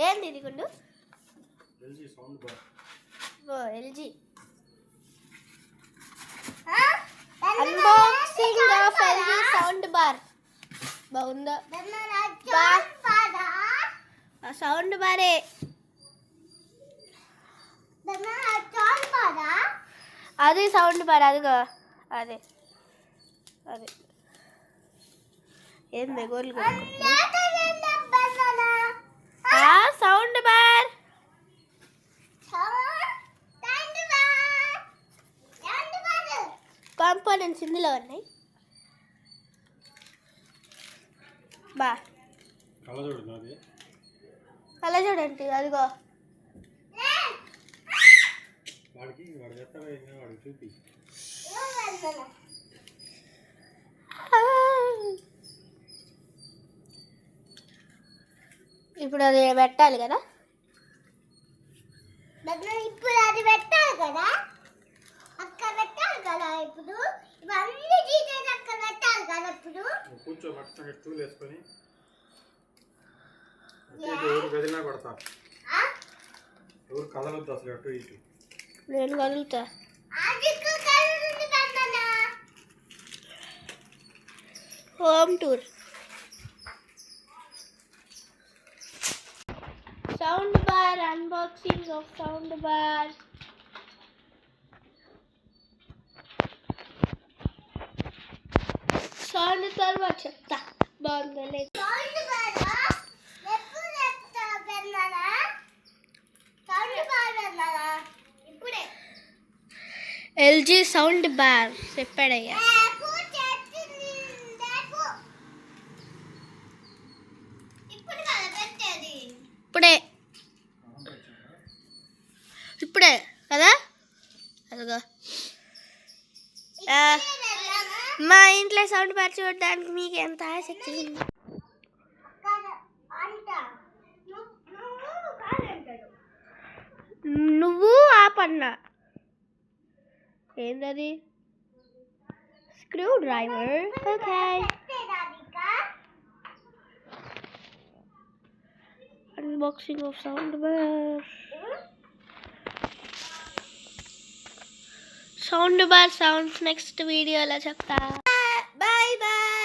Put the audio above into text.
ఏంది ఇది గుండు? LG sound bar. ఓ LG unboxing of LG sound bar. బాగుందా? సౌండ్ బారే. అది సౌండ్ బార్. అదిగో అదే అదే ఏంది గోల్ సౌండ్ బార్. కాంపోనెంట్స్ ఇందులో ఉన్నాయి. బా కళ్ళ చూడండి. అదిగో ఇప్పుడు అది పెట్టాలి కదా. ఇప్పుడు అది పెట్టాలి కదా అక్క. పెట్టాలి కదా ఇప్పుడు. ఇవన్నీ డీటెయిల్స్ అక్క పెట్టాలి కదా ఇప్పుడు. కూర్చోబెట్టా స్టూల్ వేసుకొని ఎవరు గదినా కొడతా. ఎవరు కదలొద్దు అసలు అటు ఇటు. నేను కదులుతా. Home tour. Sound bar. Unboxing of sound bar. Sound తర్వాత చెప్తా బాగుందా లేదు. LG సౌండ్ బార్ చెప్పాడయ్యా. ఇప్పుడే ఇప్పుడే కదా. అదిగో మా ఇంట్లో సౌండ్ బార్ చూడడానికి మీకు ఎంత ఆసక్తి ఉంది. నువ్వు ఆపన్నా. ఏంటది? Screw driver. Okay. Unboxing of sound bar. Sound bar sounds next వీడియోలో చెప్తా. Bye bye.